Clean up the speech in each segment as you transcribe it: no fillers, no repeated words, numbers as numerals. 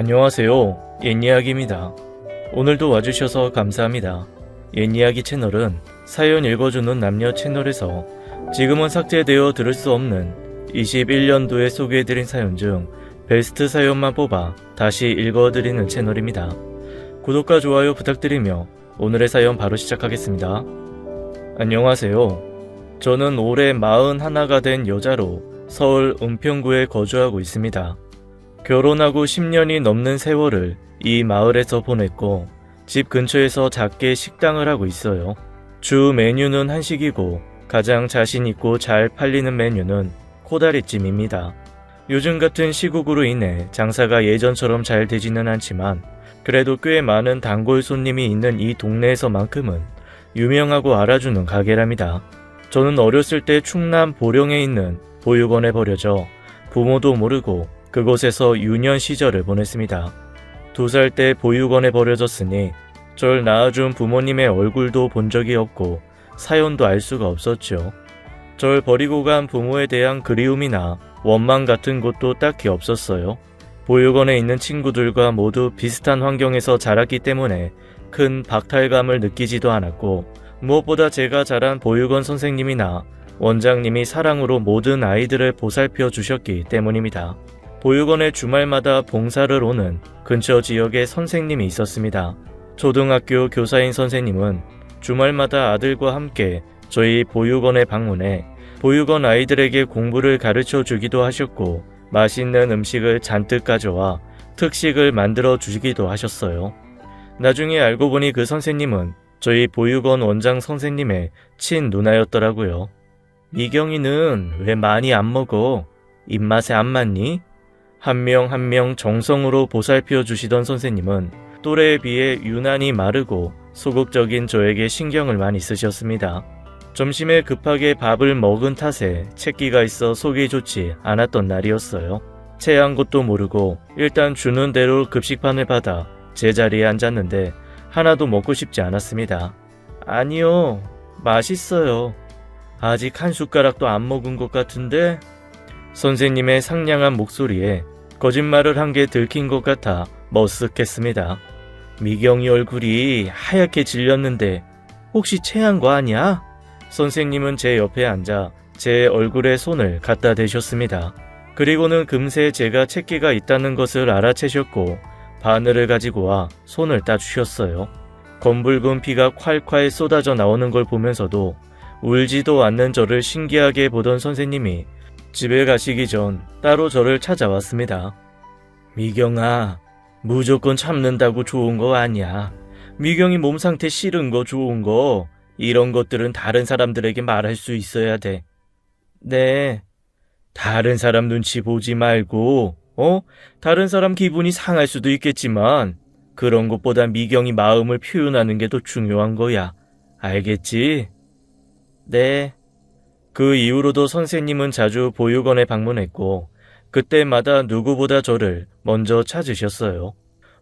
안녕하세요. 옛이야기입니다. 오늘도 와주셔서 감사합니다. 옛이야기 채널은 사연 읽어주는 남녀 채널에서 지금은 삭제되어 들을 수 없는 21년도에 소개해드린 사연 중 베스트 사연만 뽑아 다시 읽어드리는 채널입니다. 구독과 좋아요 부탁드리며 오늘의 사연 바로 시작하겠습니다. 안녕하세요. 저는 올해 41가 된 여자로 서울 은평구에 거주하고 있습니다. 결혼하고 10년이 넘는 세월을 이 마을에서 보냈고 집 근처에서 작게 식당을 하고 있어요. 주 메뉴는 한식이고 가장 자신 있고 잘 팔리는 메뉴는 코다리찜입니다. 요즘 같은 시국으로 인해 장사가 예전처럼 잘 되지는 않지만 그래도 꽤 많은 단골 손님이 있는 이 동네에서만큼은 유명하고 알아주는 가게랍니다. 저는 어렸을 때 충남 보령에 있는 보육원에 버려져 부모도 모르고 그곳에서 유년 시절을 보냈습니다. 2살 때 보육원에 버려졌으니 절 낳아준 부모님의 얼굴도 본 적이 없고 사연도 알 수가 없었죠. 절 버리고 간 부모에 대한 그리움이나 원망 같은 것도 딱히 없었어요. 보육원에 있는 친구들과 모두 비슷한 환경에서 자랐기 때문에 큰 박탈감을 느끼지도 않았고 무엇보다 제가 자란 보육원 선생님이나 원장님이 사랑으로 모든 아이들을 보살펴 주셨기 때문입니다. 보육원에 주말마다 봉사를 오는 근처 지역에 선생님이 있었습니다. 초등학교 교사인 선생님은 주말마다 아들과 함께 저희 보육원에 방문해 보육원 아이들에게 공부를 가르쳐 주기도 하셨고 맛있는 음식을 잔뜩 가져와 특식을 만들어 주기도 하셨어요. 나중에 알고 보니 그 선생님은 저희 보육원 원장 선생님의 친누나였더라고요. 미경이는 왜 많이 안 먹어? 입맛에 안 맞니? 한 명 한 명 정성으로 보살펴 주시던 선생님은 또래에 비해 유난히 마르고 소극적인 저에게 신경을 많이 쓰셨습니다. 점심에 급하게 밥을 먹은 탓에 채기가 있어 속이 좋지 않았던 날이었어요. 체한 것도 모르고 일단 주는 대로 급식판을 받아 제자리에 앉았는데 하나도 먹고 싶지 않았습니다. 아니요, 맛있어요. 아직 한 숟가락도 안 먹은 것 같은데? 선생님의 상냥한 목소리에 거짓말을 한 게 들킨 것 같아 머쓱했습니다. 미경이 얼굴이 하얗게 질렸는데 혹시 체한 거 아니야? 선생님은 제 옆에 앉아 제 얼굴에 손을 갖다 대셨습니다. 그리고는 금세 제가 채기가 있다는 것을 알아채셨고 바늘을 가지고 와 손을 따주셨어요. 검붉은 피가 콸콸 쏟아져 나오는 걸 보면서도 울지도 않는 저를 신기하게 보던 선생님이 집에 가시기 전 따로 저를 찾아왔습니다. 미경아, 무조건 참는다고 좋은 거 아니야. 미경이 몸 상태 싫은 거 좋은 거 이런 것들은 다른 사람들에게 말할 수 있어야 돼. 네. 다른 사람 눈치 보지 말고 다른 사람 기분이 상할 수도 있겠지만 그런 것보다 미경이 마음을 표현하는 게 더 중요한 거야. 알겠지? 네. 그 이후로도 선생님은 자주 보육원에 방문했고 그때마다 누구보다 저를 먼저 찾으셨어요.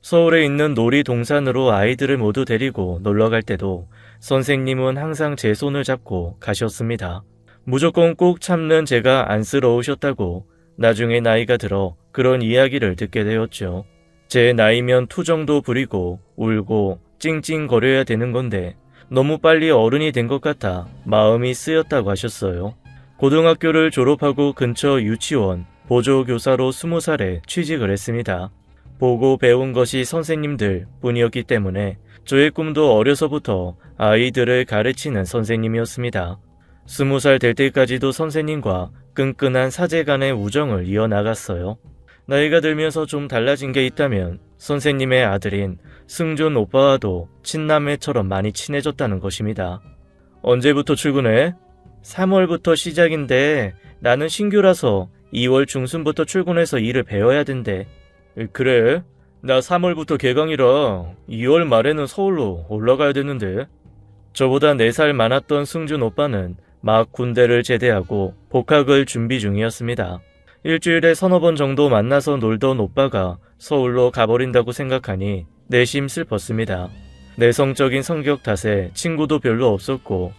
서울에 있는 놀이동산으로 아이들을 모두 데리고 놀러갈 때도 선생님은 항상 제 손을 잡고 가셨습니다. 무조건 꼭 참는 제가 안쓰러우셨다고 나중에 나이가 들어 그런 이야기를 듣게 되었죠. 제 나이면 투정도 부리고 울고 찡찡거려야 되는 건데 너무 빨리 어른이 된 것 같아 마음이 쓰였다고 하셨어요. 고등학교를 졸업하고 근처 유치원 보조교사로 20살에 취직을 했습니다. 보고 배운 것이 선생님들 뿐이었기 때문에 저의 꿈도 어려서부터 아이들을 가르치는 선생님이었습니다. 20살 될 때까지도 선생님과 끈끈한 사제 간의 우정을 이어나갔어요. 나이가 들면서 좀 달라진 게 있다면 선생님의 아들인 승준 오빠와도 친남매처럼 많이 친해졌다는 것입니다. 언제부터 출근해? 3월부터 시작인데 나는 신규라서 2월 중순부터 출근해서 일을 배워야 된대. 그래? 나 3월부터 개강이라 2월 말에는 서울로 올라가야 되는데. 저보다 4살 많았던 승준 오빠는 막 군대를 제대하고 복학을 준비 중이었습니다. 일주일에 서너 번 정도 만나서 놀던 오빠가 서울로 가버린다고 생각하니 내심 슬펐습니다. 내성적인 성격 탓에 친구도 별로 없었고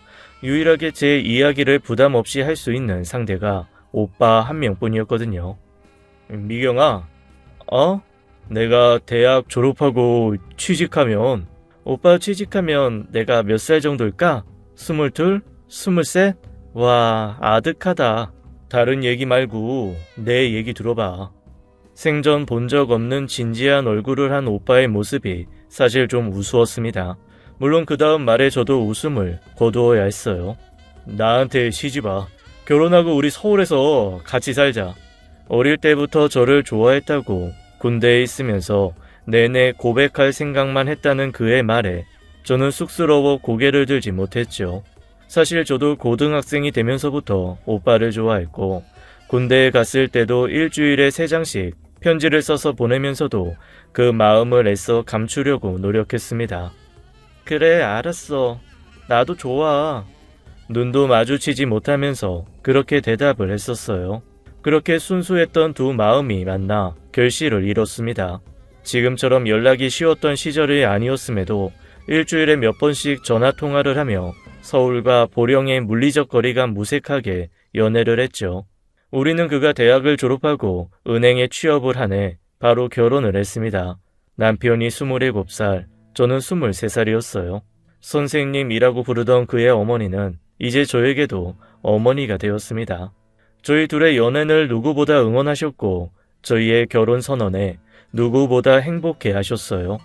유일하게 제 이야기를 부담 없이 할 수 있는 상대가 오빠 한 명뿐이었거든요. 미경아, 내가 대학 졸업하고 취직하면, 오빠 취직하면 내가 몇 살 정도일까? 22? 23? 와, 아득하다. 다른 얘기 말고 내 얘기 들어봐. 생전 본 적 없는 진지한 얼굴을 한 오빠의 모습이 사실 좀 우스웠습니다. 물론 그 다음 말에 저도 웃음을 거두어야 했어요. 나한테 시집와. 결혼하고 우리 서울에서 같이 살자. 어릴 때부터 저를 좋아했다고 군대에 있으면서 내내 고백할 생각만 했다는 그의 말에 저는 쑥스러워 고개를 들지 못했죠. 사실 저도 고등학생이 되면서부터 오빠를 좋아했고 군대에 갔을 때도 일주일에 3장씩 편지를 써서 보내면서도 그 마음을 애써 감추려고 노력했습니다. 그래, 알았어. 나도 좋아. 눈도 마주치지 못하면서 그렇게 대답을 했었어요. 그렇게 순수했던 두 마음이 만나 결실을 이뤘습니다. 지금처럼 연락이 쉬웠던 시절이 아니었음에도 일주일에 몇 번씩 전화통화를 하며 서울과 보령의 물리적 거리가 무색하게 연애를 했죠. 우리는 그가 대학을 졸업하고 은행에 취업을 하네 바로 결혼을 했습니다. 남편이 27살, 저는 23살이었어요. 선생님이라고 부르던 그의 어머니는 이제 저에게도 어머니가 되었습니다. 저희 둘의 연애를 누구보다 응원하셨고 저희의 결혼 선언에 누구보다 행복해 하셨어요.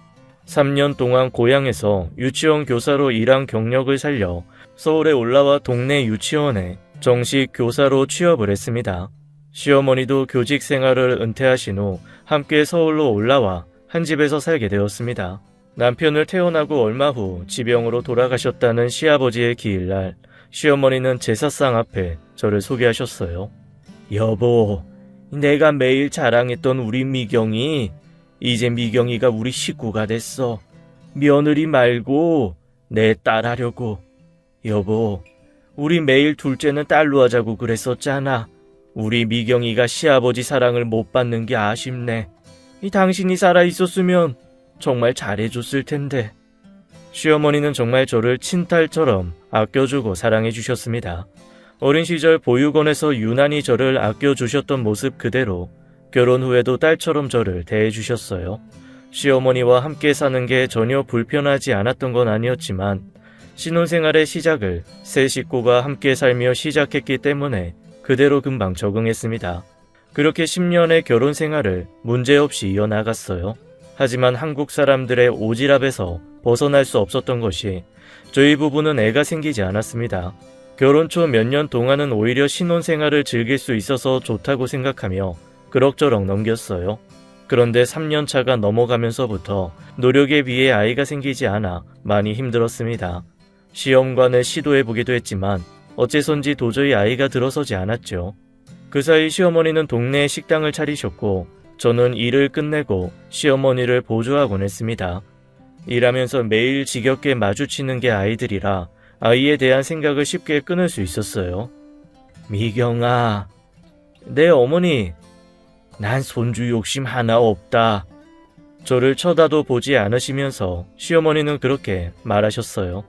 3년 동안 고향에서 유치원 교사로 일한 경력을 살려 서울에 올라와 동네 유치원에 정식 교사로 취업을 했습니다. 시어머니도 교직 생활을 은퇴하신 후 함께 서울로 올라와 한 집에서 살게 되었습니다. 남편을 태어나고 얼마 후 지병으로 돌아가셨다는 시아버지의 기일날 시어머니는 제사상 앞에 저를 소개하셨어요. 여보, 내가 매일 자랑했던 우리 미경이 이제 미경이가 우리 식구가 됐어. 며느리 말고 내 딸 하려고. 여보, 우리 매일 둘째는 딸로 하자고 그랬었잖아. 우리 미경이가 시아버지 사랑을 못 받는 게 아쉽네. 당신이 살아있었으면 정말 잘해줬을 텐데. 시어머니는 정말 저를 친딸처럼 아껴주고 사랑해주셨습니다. 어린 시절 보육원에서 유난히 저를 아껴주셨던 모습 그대로 결혼 후에도 딸처럼 저를 대해주셨어요. 시어머니와 함께 사는 게 전혀 불편하지 않았던 건 아니었지만 신혼생활의 시작을 세 식구가 함께 살며 시작했기 때문에 그대로 금방 적응했습니다. 그렇게 10년의 결혼 생활을 문제없이 이어나갔어요. 하지만 한국 사람들의 오지랖에서 벗어날 수 없었던 것이 저희 부부는 애가 생기지 않았습니다. 결혼 초 몇 년 동안은 오히려 신혼생활을 즐길 수 있어서 좋다고 생각하며 그럭저럭 넘겼어요. 그런데 3년 차가 넘어가면서부터 노력에 비해 아이가 생기지 않아 많이 힘들었습니다. 시험관을 시도해보기도 했지만 어째선지 도저히 아이가 들어서지 않았죠. 그 사이 시어머니는 동네에 식당을 차리셨고 저는 일을 끝내고 시어머니를 보조하곤 했습니다. 일하면서 매일 지겹게 마주치는 게 아이들이라 아이에 대한 생각을 쉽게 끊을 수 있었어요. 미경아, 내 어머니, 난 손주 욕심 하나 없다. 저를 쳐다도 보지 않으시면서 시어머니는 그렇게 말하셨어요.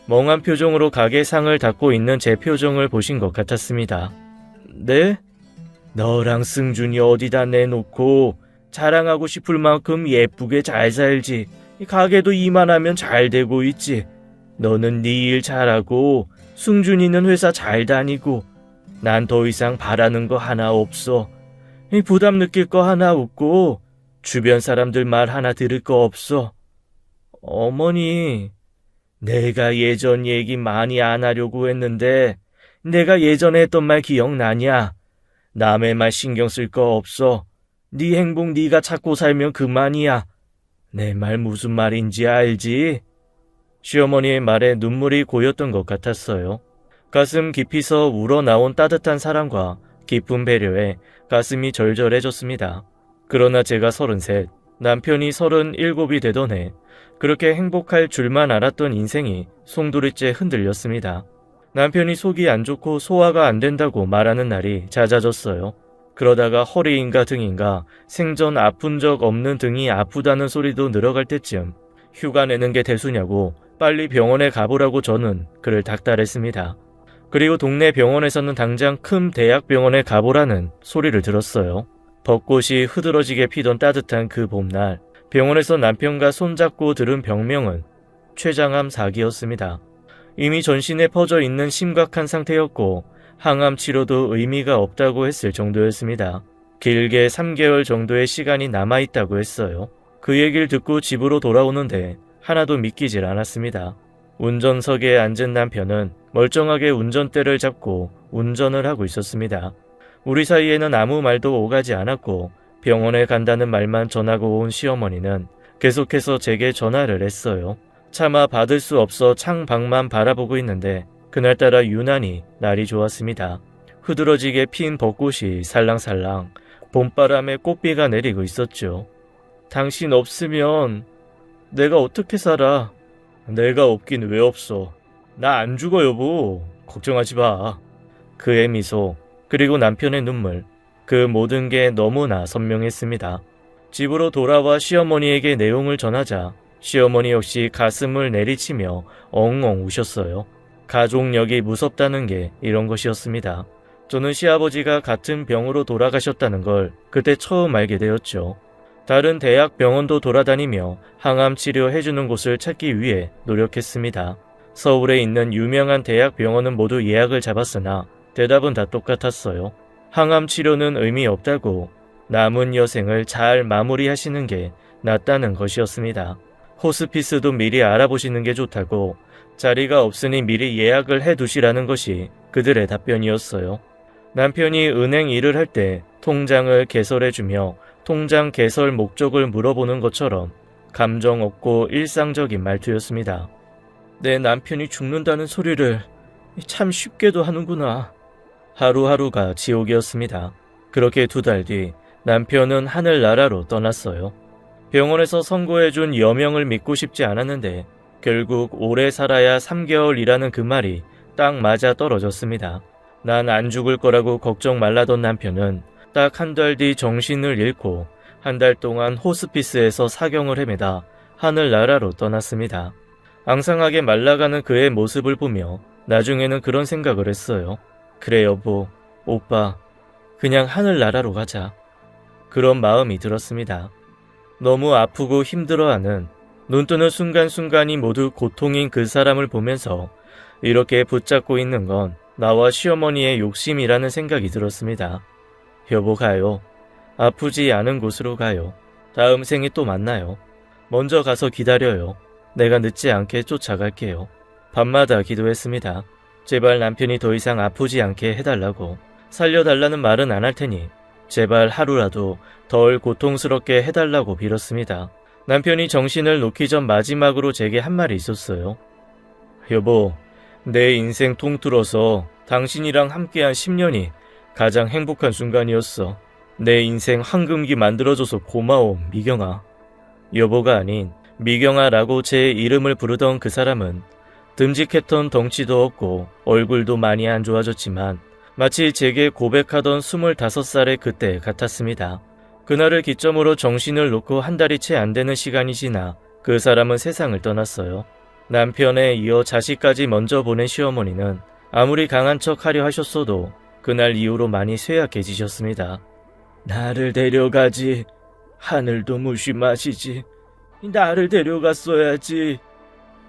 멍한 표정으로 가게 상을 닫고 있는 제 표정을 보신 것 같았습니다. 네? 너랑 승준이 어디다 내놓고 자랑하고 싶을 만큼 예쁘게 잘 살지. 가게도 이만하면 잘 되고 있지. 너는 네 일 잘하고 승준이는 회사 잘 다니고 난 더 이상 바라는 거 하나 없어. 부담 느낄 거 하나 없고 주변 사람들 말 하나 들을 거 없어. 어머니, 내가 예전 얘기 많이 안 하려고 했는데 내가 예전에 했던 말 기억나냐? 남의 말 신경 쓸 거 없어. 네 행복 네가 찾고 살면 그만이야. 내 말 무슨 말인지 알지? 시어머니의 말에 눈물이 고였던 것 같았어요. 가슴 깊이서 우러나온 따뜻한 사랑과 깊은 배려에 가슴이 절절해졌습니다. 그러나 제가 33, 남편이 37이 되던 해 그렇게 행복할 줄만 알았던 인생이 송두리째 흔들렸습니다. 남편이 속이 안 좋고 소화가 안 된다고 말하는 날이 잦아졌어요. 그러다가 허리인가 등인가 생전 아픈 적 없는 등이 아프다는 소리도 늘어갈 때쯤 휴가 내는 게 대수냐고 빨리 병원에 가보라고 저는 그를 닥달했습니다. 그리고 동네 병원에서는 당장 큰 대학병원에 가보라는 소리를 들었어요. 벚꽃이 흐드러지게 피던 따뜻한 그 봄날, 병원에서 남편과 손잡고 들은 병명은 췌장암 4기였습니다. 이미 전신에 퍼져 있는 심각한 상태였고 항암 치료도 의미가 없다고 했을 정도였습니다. 길게 3개월 정도의 시간이 남아있다고 했어요. 그 얘기를 듣고 집으로 돌아오는데 하나도 믿기질 않았습니다. 운전석에 앉은 남편은 멀쩡하게 운전대를 잡고 운전을 하고 있었습니다. 우리 사이에는 아무 말도 오가지 않았고 병원에 간다는 말만 전하고 온 시어머니는 계속해서 제게 전화를 했어요. 차마 받을 수 없어 창밖만 바라보고 있는데 그날따라 유난히 날이 좋았습니다. 흐드러지게 핀 벚꽃이 살랑살랑 봄바람에 꽃비가 내리고 있었죠. 당신 없으면 내가 어떻게 살아? 내가 없긴 왜 없어. 나 안 죽어 여보. 걱정하지 마. 그의 미소 그리고 남편의 눈물, 그 모든 게 너무나 선명했습니다. 집으로 돌아와 시어머니에게 내용을 전하자 시어머니 역시 가슴을 내리치며 엉엉 우셨어요. 가족력이 무섭다는 게 이런 것이었습니다. 저는 시아버지가 같은 병으로 돌아가셨다는 걸 그때 처음 알게 되었죠. 다른 대학 병원도 돌아다니며 항암 치료해주는 곳을 찾기 위해 노력했습니다. 서울에 있는 유명한 대학 병원은 모두 예약을 잡았으나 대답은 다 똑같았어요. 항암 치료는 의미 없다고 남은 여생을 잘 마무리하시는 게 낫다는 것이었습니다. 호스피스도 미리 알아보시는 게 좋다고 자리가 없으니 미리 예약을 해두시라는 것이 그들의 답변이었어요. 남편이 은행 일을 할 때 통장을 개설해주며 통장 개설 목적을 물어보는 것처럼 감정 없고 일상적인 말투였습니다. 내 남편이 죽는다는 소리를 참 쉽게도 하는구나. 하루하루가 지옥이었습니다. 그렇게 2달 뒤 남편은 하늘나라로 떠났어요. 병원에서 선고해준 여명을 믿고 싶지 않았는데 결국 오래 살아야 3개월이라는 그 말이 딱 맞아 떨어졌습니다. 난 안 죽을 거라고 걱정 말라던 남편은 딱 1달 뒤 정신을 잃고 1달 동안 호스피스에서 사경을 헤매다 하늘나라로 떠났습니다. 앙상하게 말라가는 그의 모습을 보며 나중에는 그런 생각을 했어요. 그래 여보, 오빠, 그냥 하늘나라로 가자. 그런 마음이 들었습니다. 너무 아프고 힘들어하는 눈뜨는 순간순간이 모두 고통인 그 사람을 보면서 이렇게 붙잡고 있는 건 나와 시어머니의 욕심이라는 생각이 들었습니다. 여보 가요. 아프지 않은 곳으로 가요. 다음 생에 또 만나요. 먼저 가서 기다려요. 내가 늦지 않게 쫓아갈게요. 밤마다 기도했습니다. 제발 남편이 더 이상 아프지 않게 해달라고. 살려달라는 말은 안 할 테니 제발 하루라도 덜 고통스럽게 해달라고 빌었습니다. 남편이 정신을 놓기 전 마지막으로 제게 한 말이 있었어요. 여보, 내 인생 통틀어서 당신이랑 함께한 10년이 가장 행복한 순간이었어. 내 인생 황금기 만들어줘서 고마워, 미경아. 여보가 아닌 미경아라고 제 이름을 부르던 그 사람은 듬직했던 덩치도 없고 얼굴도 많이 안 좋아졌지만 마치 제게 고백하던 25살의 그때 같았습니다. 그날을 기점으로 정신을 놓고 1달이 채 안 되는 시간이 지나 그 사람은 세상을 떠났어요. 남편에 이어 자식까지 먼저 보낸 시어머니는 아무리 강한 척 하려 하셨어도 그날 이후로 많이 쇠약해지셨습니다. 나를 데려가지. 하늘도 무심하시지. 나를 데려갔어야지.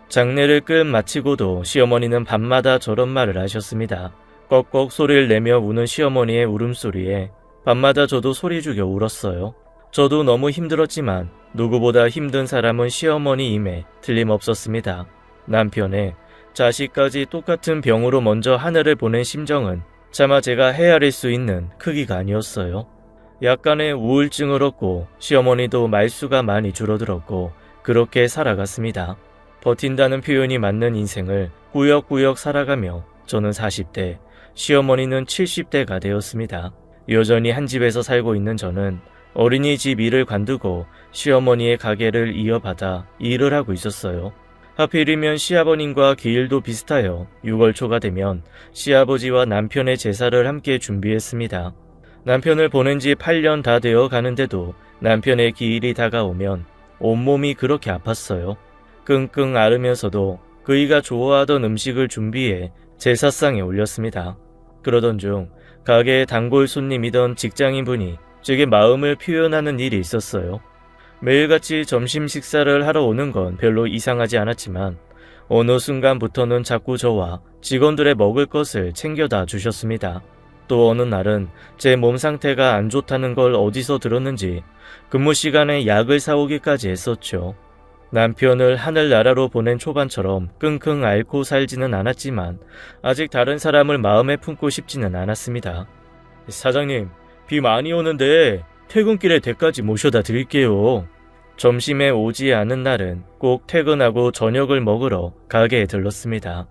장례를 끝 마치고도 시어머니는 밤마다 저런 말을 하셨습니다. 꺽꺽 소리를 내며 우는 시어머니의 울음소리에 밤마다 저도 소리 죽여 울었어요. 저도 너무 힘들었지만 누구보다 힘든 사람은 시어머니임에 틀림없었습니다. 남편의 자식까지 똑같은 병으로 먼저 하늘을 보낸 심정은 차마 제가 헤아릴 수 있는 크기가 아니었어요. 약간의 우울증을 얻고 시어머니도 말수가 많이 줄어들었고 그렇게 살아갔습니다. 버틴다는 표현이 맞는 인생을 꾸역꾸역 살아가며 저는 40대, 시어머니는 70대가 되었습니다. 여전히 한 집에서 살고 있는 저는 어린이집 일을 관두고 시어머니의 가게를 이어받아 일을 하고 있었어요. 하필이면 시아버님과 기일도 비슷하여 6월 초가 되면 시아버지와 남편의 제사를 함께 준비했습니다. 남편을 보낸 지 8년 다 되어 가는데도 남편의 기일이 다가오면 온몸이 그렇게 아팠어요. 끙끙 앓으면서도 그이가 좋아하던 음식을 준비해 제사상에 올렸습니다. 그러던 중 가게의 단골 손님이던 직장인분이 제게 마음을 표현하는 일이 있었어요. 매일같이 점심 식사를 하러 오는 건 별로 이상하지 않았지만 어느 순간부터는 자꾸 저와 직원들의 먹을 것을 챙겨다 주셨습니다. 또 어느 날은 제 몸 상태가 안 좋다는 걸 어디서 들었는지 근무 시간에 약을 사오기까지 했었죠. 남편을 하늘나라로 보낸 초반처럼 끙끙 앓고 살지는 않았지만 아직 다른 사람을 마음에 품고 싶지는 않았습니다. 사장님, 비 많이 오는데 퇴근길에 댁까지 모셔다 드릴게요. 점심에 오지 않은 날은 꼭 퇴근하고 저녁을 먹으러 가게에 들렀습니다.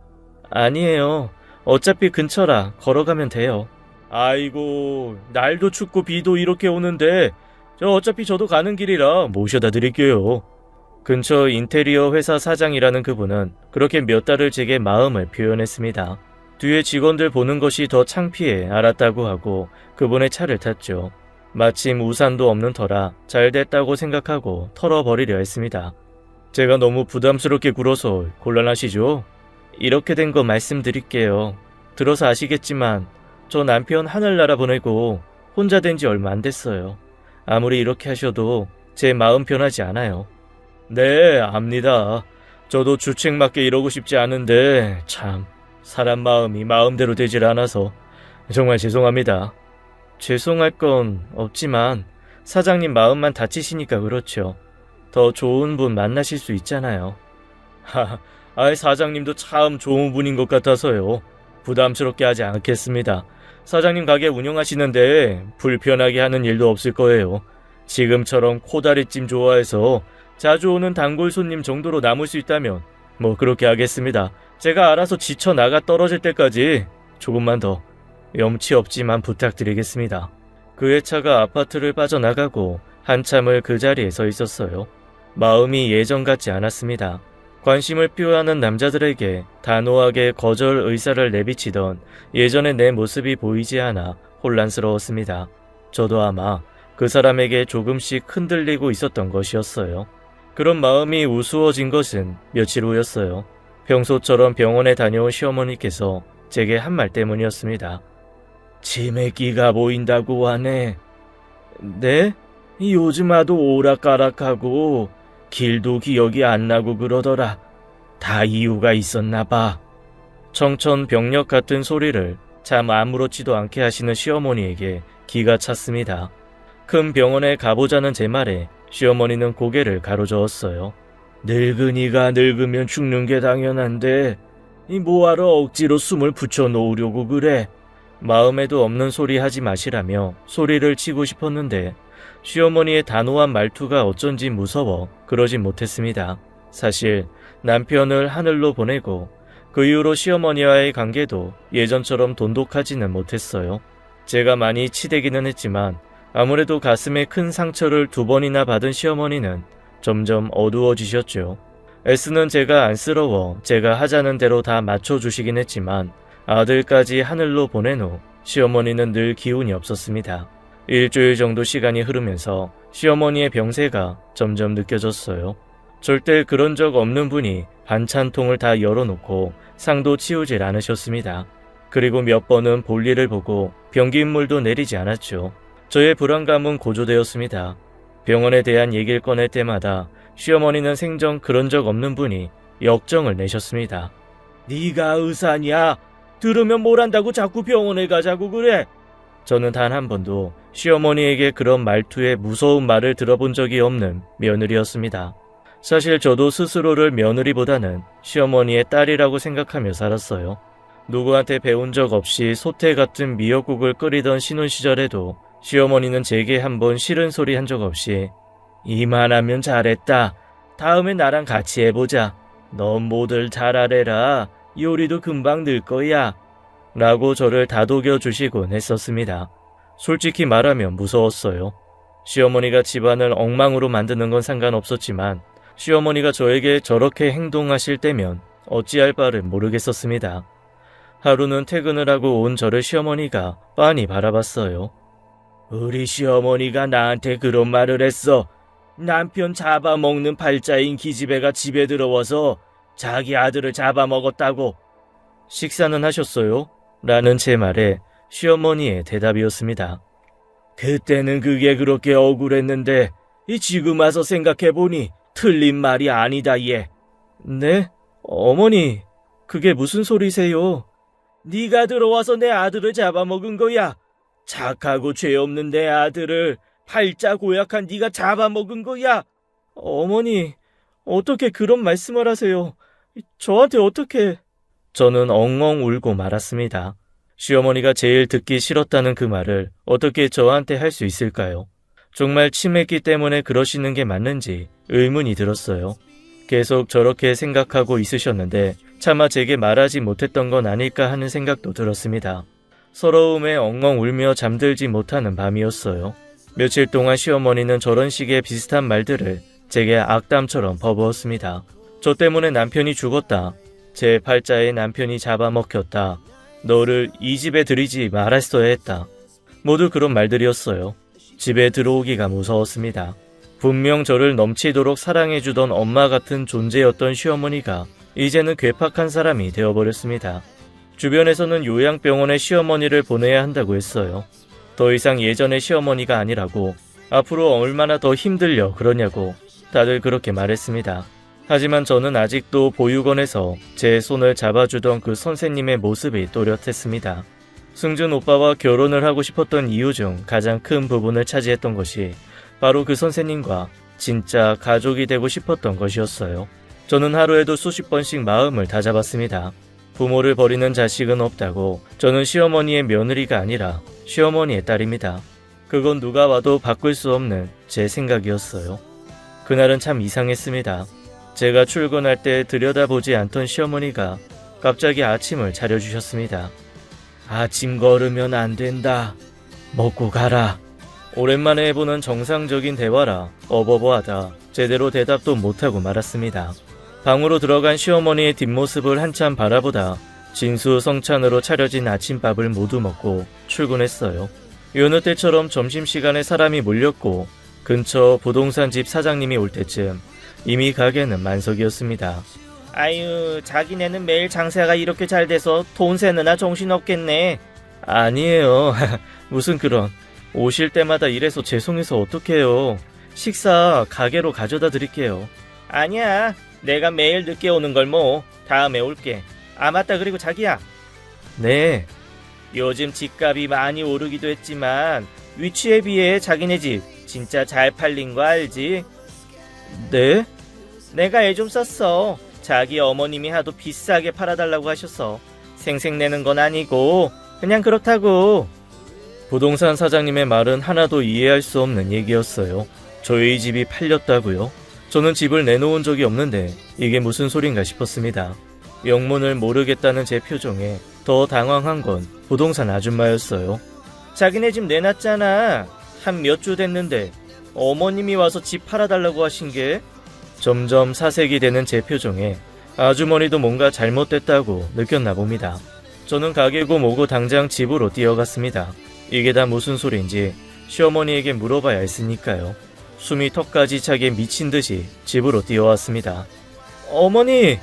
아니에요. 어차피 근처라 걸어가면 돼요. 아이고, 날도 춥고 비도 이렇게 오는데 어차피 저도 가는 길이라 모셔다 드릴게요. 근처 인테리어 회사 사장이라는 그분은 그렇게 몇 달을 제게 마음을 표현했습니다. 뒤에 직원들 보는 것이 더 창피해 알았다고 하고 그분의 차를 탔죠. 마침 우산도 없는 터라 잘 됐다고 생각하고 털어버리려 했습니다. 제가 너무 부담스럽게 굴어서 곤란하시죠? 이렇게 된 거 말씀드릴게요. 들어서 아시겠지만 저 남편 하늘나라 보내고 혼자 된 지 얼마 안 됐어요. 아무리 이렇게 하셔도 제 마음 변하지 않아요. 네, 압니다. 저도 주책 맞게 이러고 싶지 않은데 참 사람 마음이 마음대로 되질 않아서 정말 죄송합니다. 죄송할 건 없지만 사장님 마음만 다치시니까 그렇죠. 더 좋은 분 만나실 수 있잖아요. 사장님도 참 좋은 분인 것 같아서요. 부담스럽게 하지 않겠습니다. 사장님 가게 운영하시는데 불편하게 하는 일도 없을 거예요. 지금처럼 코다리찜 좋아해서 자주 오는 단골 손님 정도로 남을 수 있다면 뭐 그렇게 하겠습니다. 제가 알아서 지쳐 나가 떨어질 때까지 조금만 더 염치 없지만 부탁드리겠습니다. 그의 차가 아파트를 빠져나가고 한참을 그 자리에 서 있었어요. 마음이 예전 같지 않았습니다. 관심을 표하는 남자들에게 단호하게 거절 의사를 내비치던 예전의 내 모습이 보이지 않아 혼란스러웠습니다. 저도 아마 그 사람에게 조금씩 흔들리고 있었던 것이었어요. 그런 마음이 우스워진 것은 며칠 후였어요. 평소처럼 병원에 다녀온 시어머니께서 제게 한 말 때문이었습니다. 치매기가 보인다고 하네. 네? 요즘 아도 오락가락하고 길도 기억이 안 나고 그러더라. 다 이유가 있었나 봐. 청천벽력 같은 소리를 참 아무렇지도 않게 하시는 시어머니에게 기가 찼습니다. 큰 병원에 가보자는 제 말에 시어머니는 고개를 가로저었어요. 늙은이가 늙으면 죽는 게 당연한데 뭐하러 억지로 숨을 붙여놓으려고 그래. 마음에도 없는 소리 하지 마시라며 소리를 치고 싶었는데 시어머니의 단호한 말투가 어쩐지 무서워 그러진 못했습니다. 사실 남편을 하늘로 보내고 그 이후로 시어머니와의 관계도 예전처럼 돈독하지는 못했어요. 제가 많이 치대기는 했지만 아무래도 가슴에 큰 상처를 2번이나 받은 시어머니는 점점 어두워지셨죠. 애쓰는 제가 안쓰러워 제가 하자는 대로 다 맞춰주시긴 했지만 아들까지 하늘로 보낸 후 시어머니는 늘 기운이 없었습니다. 일주일 정도 시간이 흐르면서 시어머니의 병세가 점점 느껴졌어요. 절대 그런 적 없는 분이 반찬통을 다 열어놓고 상도 치우질 않으셨습니다. 그리고 몇 번은 볼일을 보고 변기물도 내리지 않았죠. 저의 불안감은 고조되었습니다. 병원에 대한 얘기를 꺼낼 때마다 시어머니는 생전 그런 적 없는 분이 역정을 내셨습니다. 네가 의사냐? 들으면 뭘 한다고 자꾸 병원에 가자고 그래? 저는 단 한 번도 시어머니에게 그런 말투의 무서운 말을 들어본 적이 없는 며느리였습니다. 사실 저도 스스로를 며느리보다는 시어머니의 딸이라고 생각하며 살았어요. 누구한테 배운 적 없이 소태 같은 미역국을 끓이던 신혼 시절에도 시어머니는 제게 한번 싫은 소리 한 적 없이 이만하면 잘했다. 다음에 나랑 같이 해보자. 넌 뭐들 잘하래라. 요리도 금방 늘 거야. 라고 저를 다독여 주시곤 했었습니다. 솔직히 말하면 무서웠어요. 시어머니가 집안을 엉망으로 만드는 건 상관없었지만 시어머니가 저에게 저렇게 행동하실 때면 어찌할 바를 모르겠었습니다. 하루는 퇴근을 하고 온 저를 시어머니가 빤히 바라봤어요. 우리 시어머니가 나한테 그런 말을 했어. 남편 잡아먹는 팔자인 기집애가 집에 들어와서 자기 아들을 잡아먹었다고. 식사는 하셨어요? 라는 제 말에 시어머니의 대답이었습니다. 그때는 그게 그렇게 억울했는데 지금 와서 생각해보니 틀린 말이 아니다 얘. 네? 어머니, 그게 무슨 소리세요? 네가 들어와서 내 아들을 잡아먹은 거야. 착하고 죄 없는 내 아들을 팔자 고약한 네가 잡아먹은 거야. 어머니, 어떻게 그런 말씀을 하세요? 저한테 어떻게... 저는 엉엉 울고 말았습니다. 시어머니가 제일 듣기 싫었다는 그 말을 어떻게 저한테 할 수 있을까요? 정말 치맥기 때문에 그러시는 게 맞는지 의문이 들었어요. 계속 저렇게 생각하고 있으셨는데 차마 제게 말하지 못했던 건 아닐까 하는 생각도 들었습니다. 서러움에 엉엉 울며 잠들지 못하는 밤이었어요. 며칠 동안 시어머니는 저런 식의 비슷한 말들을 제게 악담처럼 퍼부었습니다. 저 때문에 남편이 죽었다. 제 팔자에 남편이 잡아먹혔다. 너를 이 집에 들이지 말았어야 했다. 모두 그런 말들이었어요. 집에 들어오기가 무서웠습니다. 분명 저를 넘치도록 사랑해주던 엄마 같은 존재였던 시어머니가 이제는 괴팍한 사람이 되어버렸습니다. 주변에서는 요양병원에 시어머니를 보내야 한다고 했어요. 더 이상 예전의 시어머니가 아니라고, 앞으로 얼마나 더 힘들려 그러냐고 다들 그렇게 말했습니다. 하지만 저는 아직도 보육원에서 제 손을 잡아주던 그 선생님의 모습이 또렷했습니다. 승준 오빠와 결혼을 하고 싶었던 이유 중 가장 큰 부분을 차지했던 것이 바로 그 선생님과 진짜 가족이 되고 싶었던 것이었어요. 저는 하루에도 수십 번씩 마음을 다잡았습니다. 부모를 버리는 자식은 없다고. 저는 시어머니의 며느리가 아니라 시어머니의 딸입니다. 그건 누가 와도 바꿀 수 없는 제 생각이었어요. 그날은 참 이상했습니다. 제가 출근할 때 들여다보지 않던 시어머니가 갑자기 아침을 차려주셨습니다. 아침 걸으면 안 된다. 먹고 가라. 오랜만에 해보는 정상적인 대화라 어버버하다 제대로 대답도 못하고 말았습니다. 방으로 들어간 시어머니의 뒷모습을 한참 바라보다 진수성찬으로 차려진 아침밥을 모두 먹고 출근했어요. 여느 때처럼 점심시간에 사람이 몰렸고 근처 부동산 집 사장님이 올 때쯤 이미 가게는 만석이었습니다. 아유, 자기네는 매일 장사가 이렇게 잘 돼서 돈 세느나 정신없겠네. 아니에요. 무슨 그런. 오실 때마다 이래서 죄송해서 어떡해요. 식사 가게로 가져다 드릴게요. 아니야, 내가 매일 늦게 오는 걸 뭐. 다음에 올게. 아 맞다, 그리고 자기야. 네. 요즘 집값이 많이 오르기도 했지만 위치에 비해 자기네 집 진짜 잘 팔린 거 알지? 네? 내가 애 좀 썼어. 자기 어머님이 하도 비싸게 팔아달라고 하셔서 생색내는 건 아니고 그냥 그렇다고. 부동산 사장님의 말은 하나도 이해할 수 없는 얘기였어요. 저희 집이 팔렸다고요? 저는 집을 내놓은 적이 없는데 이게 무슨 소린가 싶었습니다. 영문을 모르겠다는 제 표정에 더 당황한 건 부동산 아줌마였어요. 자기네 집 내놨잖아. 한 몇 주 됐는데 어머님이 와서 집 팔아달라고 하신 게? 점점 사색이 되는 제 표정에 아주머니도 뭔가 잘못됐다고 느꼈나 봅니다. 저는 가게고 뭐고 당장 집으로 뛰어갔습니다. 이게 다 무슨 소린지 시어머니에게 물어봐야 했으니까요. 숨이 턱까지 차게 미친 듯이 집으로 뛰어왔습니다. 어머니!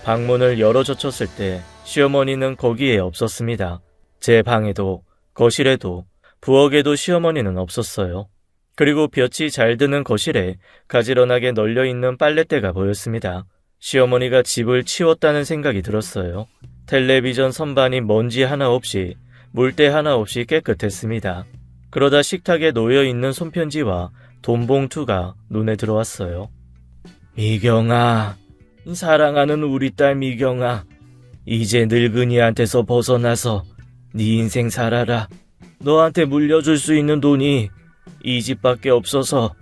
방문을 열어젖혔을 때 시어머니는 거기에 없었습니다. 제 방에도 거실에도 부엌에도 시어머니는 없었어요. 그리고 볕이 잘 드는 거실에 가지런하게 널려있는 빨랫대가 보였습니다. 시어머니가 집을 치웠다는 생각이 들었어요. 텔레비전 선반이 먼지 하나 없이 물때 하나 없이 깨끗했습니다. 그러다 식탁에 놓여있는 손편지와 돈봉투가 눈에 들어왔어요. 미경아, 사랑하는 우리 딸 미경아, 이제 늙은이한테서 벗어나서 네 인생 살아라. 너한테 물려줄 수 있는 돈이 이 집밖에 없어서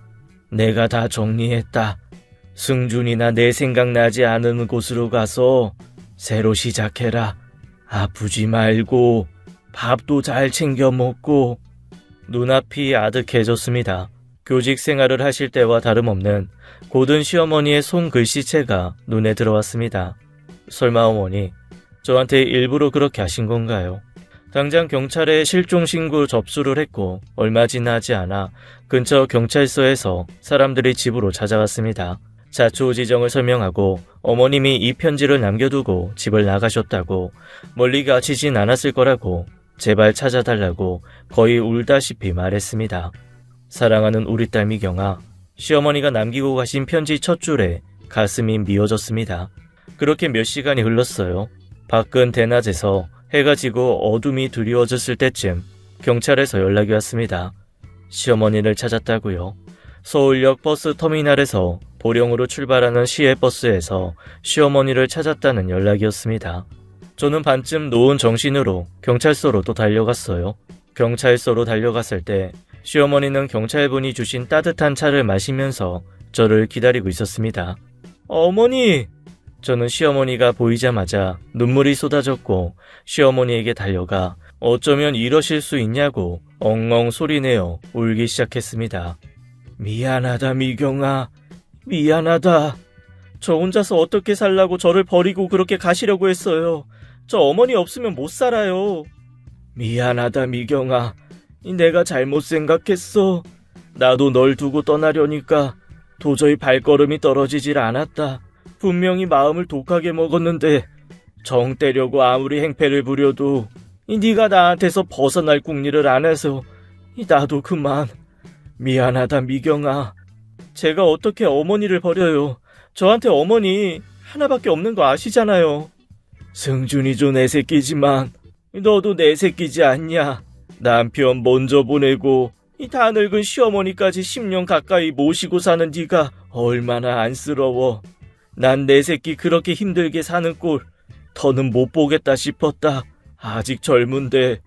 내가 다 정리했다. 승준이나 내 생각나지 않은 곳으로 가서 새로 시작해라. 아프지 말고 밥도 잘 챙겨 먹고. 눈앞이 아득해졌습니다. 교직 생활을 하실 때와 다름없는 고든 시어머니의 손글씨체가 눈에 들어왔습니다. 설마 어머니, 저한테 일부러 그렇게 하신 건가요? 당장 경찰에 실종신고 접수를 했고 얼마 지나지 않아 근처 경찰서에서 사람들이 집으로 찾아왔습니다. 자초지정을 설명하고 어머님이 이 편지를 남겨두고 집을 나가셨다고, 멀리 가시진 않았을 거라고 제발 찾아달라고 거의 울다시피 말했습니다. 사랑하는 우리 딸 미경아, 시어머니가 남기고 가신 편지 첫 줄에 가슴이 미어졌습니다. 그렇게 몇 시간이 흘렀어요. 밖은 대낮에서 해가 지고 어둠이 드리워졌을 때쯤 경찰에서 연락이 왔습니다. 시어머니를 찾았다고요. 서울역 버스 터미널에서 보령으로 출발하는 시외버스에서 시어머니를 찾았다는 연락이었습니다. 저는 반쯤 놓은 정신으로 경찰서로 또 달려갔어요. 경찰서로 달려갔을 때 시어머니는 경찰분이 주신 따뜻한 차를 마시면서 저를 기다리고 있었습니다. 어머니! 저는 시어머니가 보이자마자 눈물이 쏟아졌고 시어머니에게 달려가 어쩌면 이러실 수 있냐고 엉엉 소리내어 울기 시작했습니다. 미안하다 미경아, 미안하다. 저 혼자서 어떻게 살라고 저를 버리고 그렇게 가시려고 했어요. 저 어머니 없으면 못 살아요. 미안하다 미경아, 내가 잘못 생각했어. 나도 널 두고 떠나려니까 도저히 발걸음이 떨어지질 않았다. 분명히 마음을 독하게 먹었는데 정 떼려고 아무리 행패를 부려도 네가 나한테서 벗어날 궁리를 안 해서 나도 그만. 미안하다 미경아. 제가 어떻게 어머니를 버려요. 저한테 어머니 하나밖에 없는 거 아시잖아요. 승준이도 내 새끼지만 너도 내 새끼지 않냐. 남편 먼저 보내고 이 다 늙은 시어머니까지 10년 가까이 모시고 사는 네가 얼마나 안쓰러워. 난 내 새끼 그렇게 힘들게 사는 꼴 더는 못 보겠다 싶었다. 아직 젊은데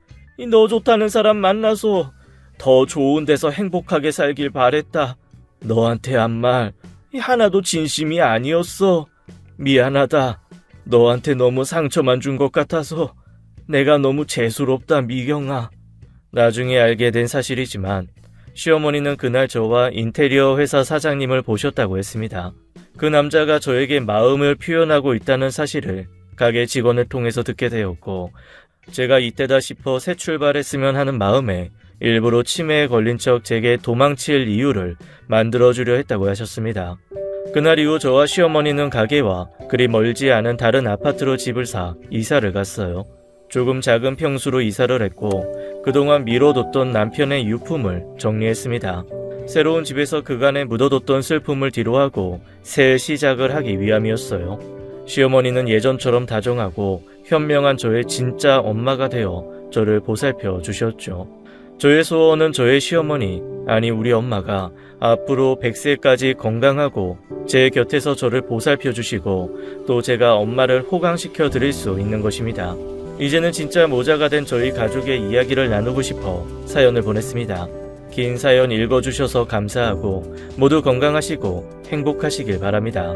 너 좋다는 사람 만나서 더 좋은 데서 행복하게 살길 바랬다. 너한테 한 말 하나도 진심이 아니었어. 미안하다. 너한테 너무 상처만 준 것 같아서 내가 너무 재수롭다 미경아. 나중에 알게 된 사실이지만 시어머니는 그날 저와 인테리어 회사 사장님을 보셨다고 했습니다. 그 남자가 저에게 마음을 표현하고 있다는 사실을 가게 직원을 통해서 듣게 되었고 제가 이때다 싶어 새 출발했으면 하는 마음에 일부러 치매에 걸린 척 제게 도망칠 이유를 만들어주려 했다고 하셨습니다. 그날 이후 저와 시어머니는 가게와 그리 멀지 않은 다른 아파트로 집을 사 이사를 갔어요. 조금 작은 평수로 이사를 했고 그동안 미뤄뒀던 남편의 유품을 정리했습니다. 새로운 집에서 그간에 묻어뒀던 슬픔을 뒤로하고 새 시작을 하기 위함이었어요. 시어머니는 예전처럼 다정하고 현명한 저의 진짜 엄마가 되어 저를 보살펴 주셨죠. 저의 소원은 저의 시어머니, 아니 우리 엄마가 앞으로 100세까지 건강하고 제 곁에서 저를 보살펴 주시고 또 제가 엄마를 호강시켜 드릴 수 있는 것입니다. 이제는 진짜 모자가 된 저희 가족의 이야기를 나누고 싶어 사연을 보냈습니다. 긴 사연 읽어주셔서 감사하고 모두 건강하시고 행복하시길 바랍니다.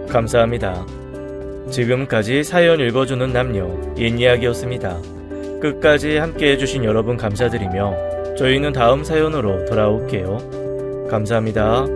감사합니다. 지금까지 사연 읽어주는 남녀 옛이야기였습니다. 끝까지 함께 해주신 여러분 감사드리며 저희는 다음 사연으로 돌아올게요. 감사합니다.